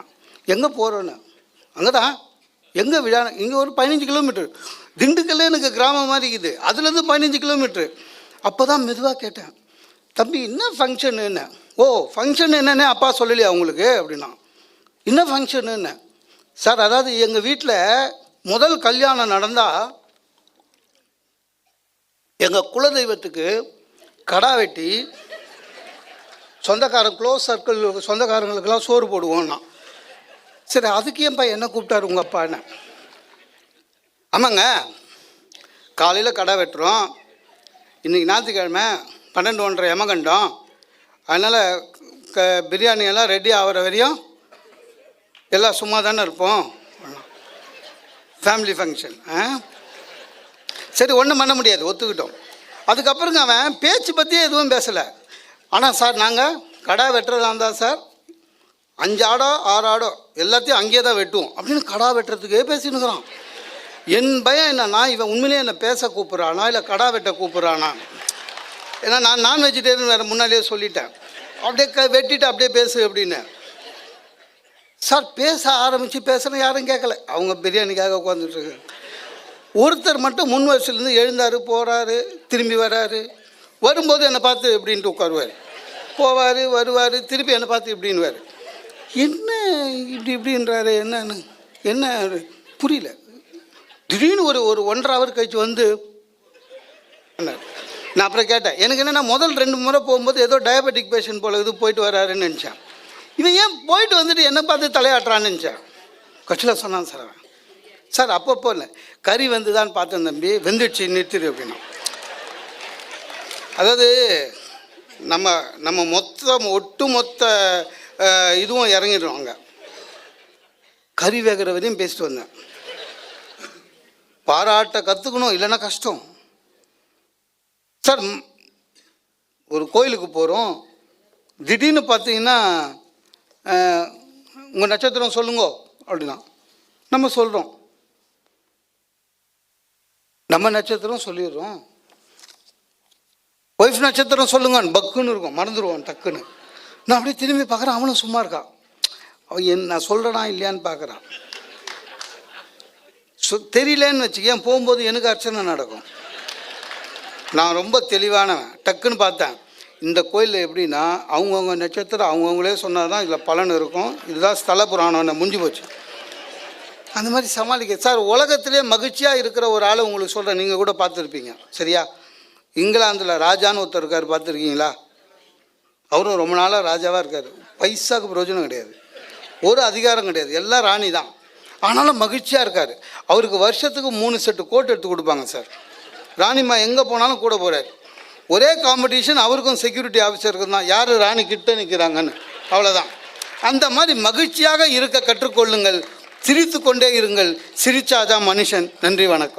எங்கே போகிறோன்னு, அங்கே தான், எங்கே விழா, இங்கே ஒரு 15 கிலோமீட்டர், திண்டுக்கல்லே எனக்கு கிராமம் மாதிரி இருக்குது, அதுலேருந்து 15 கிலோமீட்ரு. அப்போ தான் மெதுவாக கேட்டேன், தம்பி என்ன ஃபங்க்ஷனு என்ன? ஓ ஃபங்க்ஷன் என்னன்னே அப்பா சொல்லலையா உங்களுக்கு அப்படின்னா. என்ன ஃபங்க்ஷனு என்ன சார்? அதாவது எங்கள் வீட்டில் முதல் கல்யாணம் நடந்தால் எங்கள் குலதெய்வத்துக்கு கடா வெட்டி க்ளோஸ் சர்க்கிள் சொந்தக்காரங்களுக்கெல்லாம் சோறு போடுவோன்னா. சரி அதுக்கு ஏன்ப்பா என்ன கூப்பிட்டாரு உங்கள் அப்பா என்ன? ஆமாங்க, காலையில் கடை வெட்டுறோம், இன்றைக்கி ஞாயிற்றுக்கிழமை 12:30 யமகண்டம், அதனால் பிரியாணியெல்லாம் ரெடி ஆகிற வரையும் எல்லாம் சும்மா தானே இருப்போம், ஃபேமிலி ஃபங்க்ஷன். சரி ஒன்றும் பண்ண முடியாது, ஒத்துக்கிட்டோம். அதுக்கப்புறங்க அவன் பேச்சு பற்றியே எதுவும் பேசலை. ஆனால் சார் நாங்கள் கடை வெட்டுறதா இருந்தால் சார் 5 ஆடோ 6 ஆடோ எல்லாத்தையும் அங்கேயே தான் வெட்டுவோம் அப்படின்னு கடா வெட்டுறதுக்கே பேசினுக்கிறான். என் பயம் என்னன்னா, இவன் உண்மையிலேயே என்னை பேச கூப்பிட்றானா இல்லை கடா வெட்ட கூப்பிட்றானா? ஏன்னா நான் வெஜிடேரியன் வேறு முன்னாடியே சொல்லிட்டேன். அப்படியே வெட்டிட்டு அப்படியே பேசு அப்படின்னு. சார் பேச ஆரம்பித்து பேசுகிறேன், யாரும் கேட்கல, அவங்க பிரியாணிக்காக உட்காந்துட்ருக்கு. ஒருத்தர் மட்டும் முன் வரிசையிலேருந்து எழுந்தார், போகிறாரு, திரும்பி வராரு. வரும்போது என்னை பார்த்து இப்படின்ட்டு உட்காருவார், போவார், வருவார், திருப்பி என்னை பார்த்து இப்படின்வார். என்ன இப்படின்றாரு, என்னன்னு என்ன புரியல. திடீர்னு ஒரு 1.5 ஹவர் கழிச்சு வந்து என்ன, நான் அப்புறம் கேட்டேன், எனக்கு என்னென்னா முதல் 2 முறை போகும்போது ஏதோ டயபெட்டிக் பேஷண்ட் போல் இது போயிட்டு வராருன்னு நினச்சேன். இவன் ஏன் போயிட்டு வந்துட்டு என்னை பார்த்து தலையாட்டுறான்னு நினச்சேன். கட்சியில் சொன்னான் சார் அவன், சார் அப்பப்போ இல்லை கறி வந்து தான் பார்த்தேன் தம்பி, வெந்துடுச்சு நிறுத்திடு அப்படின்னா. அதாவது நம்ம ஒட்டு மொத்த இதுவும் இறங்கிடுவாங்க. கறி வேகிற வரையும் பேசிட்டு வந்தேன். பாராட்ட கற்றுக்கணும், இல்லைன்னா கஷ்டம் சார். ஒரு கோயிலுக்கு போகிறோம், திடீர்னு பார்த்தீங்கன்னா உங்கள் நட்சத்திரம் சொல்லுங்க அப்படின்னா நம்ம சொல்கிறோம், நம்ம நட்சத்திரம் சொல்லிடுறோம். ஒய்ஃப் நட்சத்திரம் சொல்லுங்க, பக்குன்னு இருக்கும், மறந்துடுவான் டக்குன்னு. நான் அப்படியே திரும்பி பார்க்குறேன், அவனும் சும்மா இருக்கான். அவன் நான் சொல்கிறனா இல்லையான்னு பார்க்குறான். தெரியலன்னு வச்சுக்கேன், போகும்போது எனக்கு அர்ச்சனை நடக்கும். நான் ரொம்ப தெளிவானவன். டக்குன்னு பார்த்தேன், இந்த கோயிலில் எப்படின்னா அவங்கவுங்க நட்சத்திரம் அவங்கவுங்களே சொன்னால் தான் இதில் பலன் இருக்கும், இதுதான் ஸ்தல புராணம், முடிஞ்சு போச்சு. அந்த மாதிரி சமாளிக்க சார். உலகத்திலே மகிழ்ச்சியாக இருக்கிற ஒரு ஆளை உங்களுக்கு சொல்கிறேன், நீங்கள் கூட பார்த்துருப்பீங்க சரியா? இங்கிலாந்தில் ராஜான்னு ஒருத்தர் இருக்கார், பார்த்துருக்கீங்களா? அவரும் ரொம்ப நாளாக ராஜாவாக இருக்கார். பைசாவுக்கு பிரயோஜனம் கிடையாது, ஒரு அதிகாரம் கிடையாது, எல்லாம் ராணி தான். ஆனாலும் மகிழ்ச்சியாக இருக்கார். அவருக்கு வருஷத்துக்கு 3 செட்டு கோட் எடுத்து கொடுப்பாங்க சார். ராணிம்மா எங்கே போனாலும் கூட போகிறார். ஒரே காம்படிஷன் அவருக்கும் செக்யூரிட்டி ஆஃபீஸருக்கும் தான், யார் ராணி கிட்ட நிற்கிறாங்கன்னு, அவ்வளோதான். அந்த மாதிரி மகிழ்ச்சியாக இருக்க கற்றுக்கொள்ளுங்கள், சிரித்து கொண்டே இருங்கள், சிரிச்சாதான் மனுஷன். நன்றி, வணக்கம்.